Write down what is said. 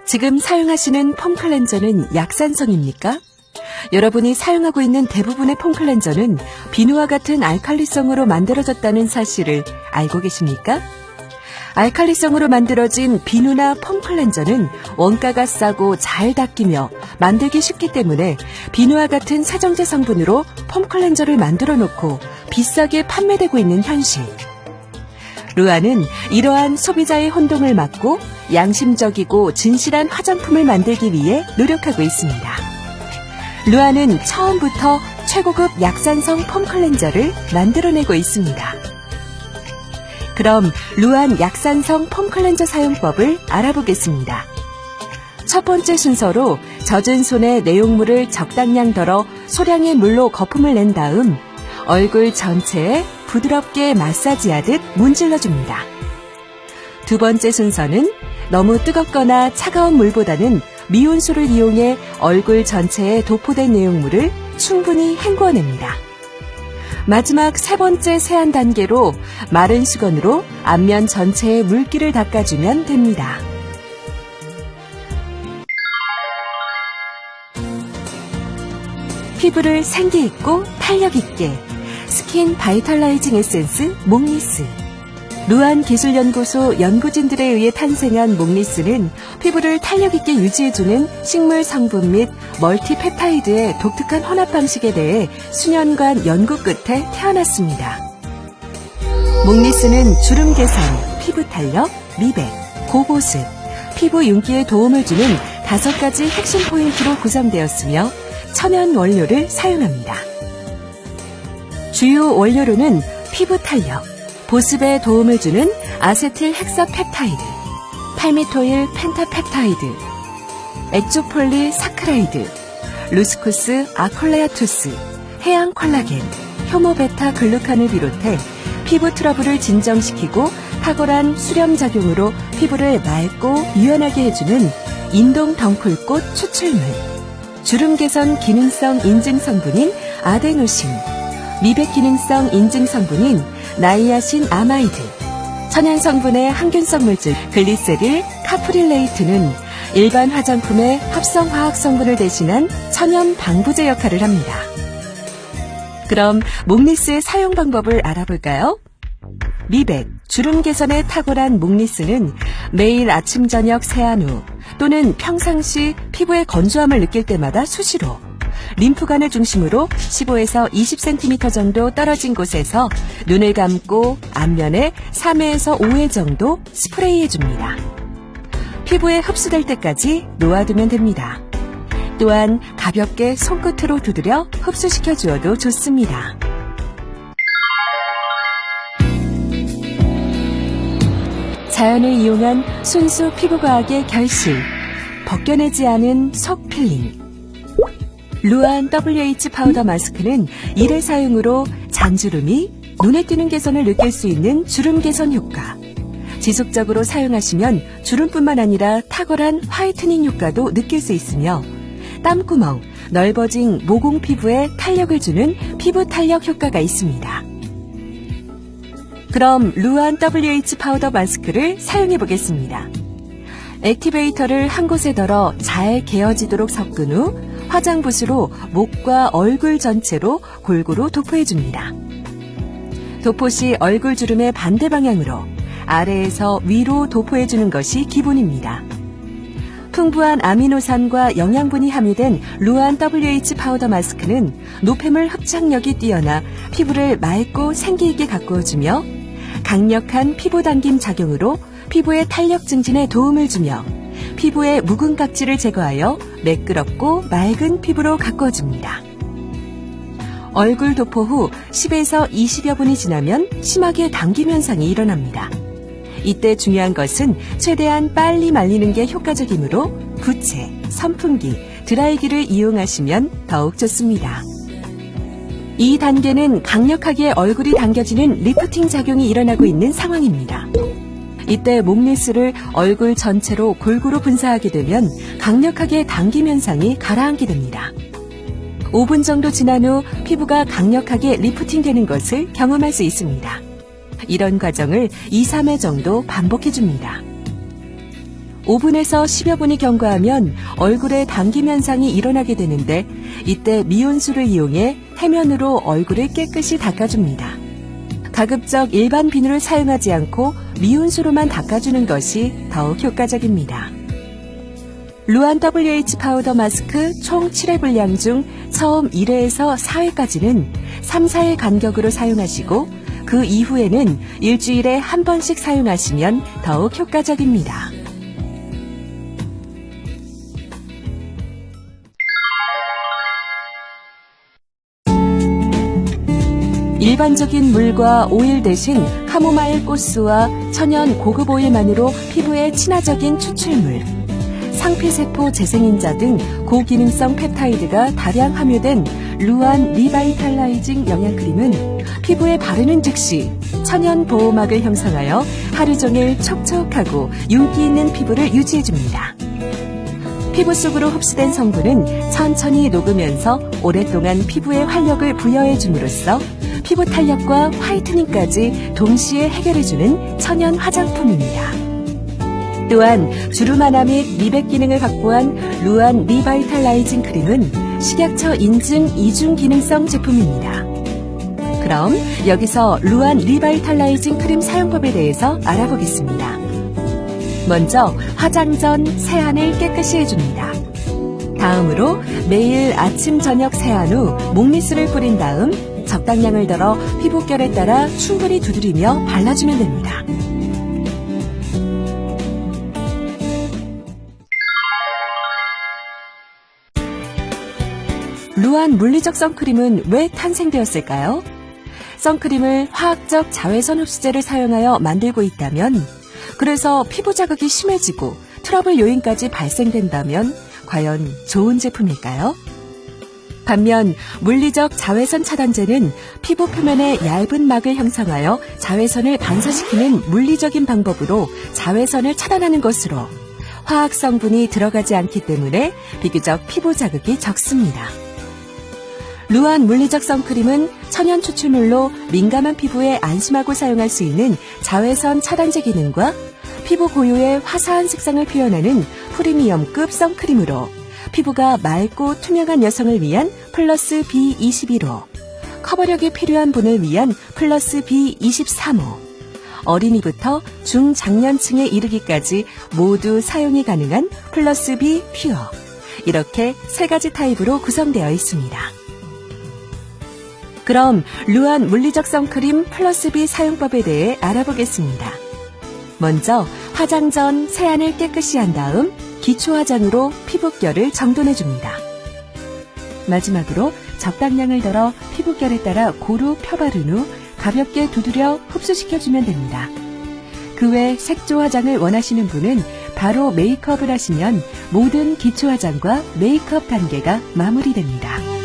지금 사용하시는 폼 클렌저는 약산성입니까? 여러분이 사용하고 있는 대부분의 폼 클렌저는 비누와 같은 알칼리성으로 만들어졌다는 사실을 알고 계십니까? 알칼리성으로 만들어진 비누나 폼 클렌저는 원가가 싸고 잘 닦이며 만들기 쉽기 때문에 비누와 같은 세정제 성분으로 폼 클렌저를 만들어 놓고 비싸게 판매되고 있는 현실. 루아는 이러한 소비자의 혼동을 막고 양심적이고 진실한 화장품을 만들기 위해 노력하고 있습니다. 루아는 처음부터 최고급 약산성 폼 클렌저를 만들어내고 있습니다. 그럼 루안 약산성 폼 클렌저 사용법을 알아보겠습니다. 첫 번째 순서로 젖은 손에 내용물을 적당량 덜어 소량의 물로 거품을 낸 다음 얼굴 전체에 부드럽게 마사지하듯 문질러줍니다. 두 번째 순서는 너무 뜨겁거나 차가운 물보다는 미온수를 이용해 얼굴 전체에 도포된 내용물을 충분히 헹구어냅니다. 마지막 세 번째 세안 단계로 마른 수건으로 앞면 전체에 물기를 닦아주면 됩니다. 피부를 생기 있고 탄력 있게 스킨 바이탈라이징 에센스 목리스. 루안 기술연구소 연구진들에 의해 탄생한 목리스는 피부를 탄력 있게 유지해주는 식물 성분 및 멀티펩타이드의 독특한 혼합 방식에 대해 수년간 연구 끝에 태어났습니다. 목리스는 주름 개선, 피부 탄력, 미백, 고보습, 피부 윤기에 도움을 주는 5가지 핵심 포인트로 구성되었으며 천연 원료를 사용합니다. 주요 원료로는 피부 탄력, 보습에 도움을 주는 아세틸 헥사펩타이드, 팔미토일 펜타펩타이드, 엑조폴리 사크라이드, 루스쿠스 아콜레아투스, 해양 콜라겐, 효모베타 글루칸을 비롯해 피부 트러블을 진정시키고 탁월한 수렴 작용으로 피부를 맑고 유연하게 해주는 인동 덩쿨꽃 추출물, 주름 개선 기능성 인증 성분인 아데노신, 미백 기능성 인증 성분인 나이아신 아마이드, 천연 성분의 항균성 물질 글리세릴 카프릴레이트는 일반 화장품의 합성 화학 성분을 대신한 천연 방부제 역할을 합니다. 그럼 목리스의 사용 방법을 알아볼까요? 미백, 주름 개선에 탁월한 목리스는 매일 아침 저녁 세안 후 또는 평상시 피부의 건조함을 느낄 때마다 수시로 림프관을 중심으로 15에서 20cm 정도 떨어진 곳에서 눈을 감고 앞면에 3회에서 5회 정도 스프레이해줍니다. 피부에 흡수될 때까지 놓아두면 됩니다. 또한 가볍게 손끝으로 두드려 흡수시켜 주어도 좋습니다. 자연을 이용한 순수 피부과학의 결실, 벗겨내지 않은 속 필링. 루안 WH 파우더 마스크는 1회 사용으로 잔주름이 눈에 띄는 개선을 느낄 수 있는 주름 개선 효과, 지속적으로 사용하시면 주름뿐만 아니라 탁월한 화이트닝 효과도 느낄 수 있으며 땀구멍, 넓어진 모공 피부에 탄력을 주는 피부 탄력 효과가 있습니다. 그럼 루안 WH 파우더 마스크를 사용해 보겠습니다. 액티베이터를 한 곳에 덜어 잘 개어지도록 섞은 후 화장붓으로 목과 얼굴 전체로 골고루 도포해줍니다. 도포 시 얼굴 주름의 반대 방향으로 아래에서 위로 도포해주는 것이 기본입니다. 풍부한 아미노산과 영양분이 함유된 루안 WH 파우더 마스크는 노폐물 흡착력이 뛰어나 피부를 맑고 생기있게 가꾸어주며 강력한 피부 당김 작용으로 피부의 탄력 증진에 도움을 주며 피부의 묵은 각질을 제거하여 매끄럽고 맑은 피부로 가꾸어줍니다. 얼굴 도포 후 10에서 20여 분이 지나면 심하게 당김 현상이 일어납니다. 이때 중요한 것은 최대한 빨리 말리는 게 효과적이므로 부채, 선풍기, 드라이기를 이용하시면 더욱 좋습니다. 이 단계는 강력하게 얼굴이 당겨지는 리프팅 작용이 일어나고 있는 상황입니다. 이때 목리스를 얼굴 전체로 골고루 분사하게 되면 강력하게 당김 현상이 가라앉게 됩니다. 5분 정도 지난 후 피부가 강력하게 리프팅되는 것을 경험할 수 있습니다. 이런 과정을 2, 3회 정도 반복해줍니다. 5분에서 10여 분이 경과하면 얼굴에 당김 현상이 일어나게 되는데 이때 미온수를 이용해 해면으로 얼굴을 깨끗이 닦아줍니다. 가급적 일반 비누를 사용하지 않고 미온수로만 닦아주는 것이 더욱 효과적입니다. 루안 WH 파우더 마스크 총 7회 분량 중 처음 1회에서 4회까지는 3, 4일 간격으로 사용하시고 그 이후에는 일주일에 한 번씩 사용하시면 더욱 효과적입니다. 일반적인 물과 오일 대신 카모마일 꽃수와 천연 고급 오일만으로 피부에 친화적인 추출물, 상피세포 재생인자 등 고기능성 펩타이드가 다량 함유된 루안 리바이탈라이징 영양크림은 피부에 바르는 즉시 천연 보호막을 형성하여 하루 종일 촉촉하고 윤기 있는 피부를 유지해줍니다. 피부 속으로 흡수된 성분은 천천히 녹으면서 오랫동안 피부에 활력을 부여해줌으로써 피부 탄력과 화이트닝까지 동시에 해결해주는 천연 화장품입니다. 또한 주름 완화 및 미백 기능을 확보한 루안 리바이탈라이징 크림은 식약처 인증 이중 기능성 제품입니다. 그럼 여기서 루안 리바이탈라이징 크림 사용법에 대해서 알아보겠습니다. 먼저 화장 전 세안을 깨끗이 해줍니다. 다음으로 매일 아침 저녁 세안 후 목리수를 뿌린 다음 적당량을 덜어 피부결에 따라 충분히 두드리며 발라주면 됩니다. 루안 물리적 선크림은 왜 탄생되었을까요? 선크림을 화학적 자외선 흡수제를 사용하여 만들고 있다면, 그래서 피부 자극이 심해지고 트러블 요인까지 발생된다면 과연 좋은 제품일까요? 반면 물리적 자외선 차단제는 피부 표면에 얇은 막을 형성하여 자외선을 반사시키는 물리적인 방법으로 자외선을 차단하는 것으로 화학 성분이 들어가지 않기 때문에 비교적 피부 자극이 적습니다. 루안 물리적 선크림은 천연 추출물로 민감한 피부에 안심하고 사용할 수 있는 자외선 차단제 기능과 피부 고유의 화사한 색상을 표현하는 프리미엄급 선크림으로 피부가 맑고 투명한 여성을 위한 플러스 B21호, 커버력이 필요한 분을 위한 플러스 B23호, 어린이부터 중장년층에 이르기까지 모두 사용이 가능한 플러스 B 퓨어, 이렇게 3가지 타입으로 구성되어 있습니다. 그럼 루안 물리적 선크림 플러스 B 사용법에 대해 알아보겠습니다. 먼저 화장 전 세안을 깨끗이 한 다음 기초 화장으로 피부결을 정돈해줍니다. 마지막으로 적당량을 덜어 피부결에 따라 고루 펴바른 후 가볍게 두드려 흡수시켜주면 됩니다. 그 외 색조 화장을 원하시는 분은 바로 메이크업을 하시면 모든 기초 화장과 메이크업 단계가 마무리됩니다.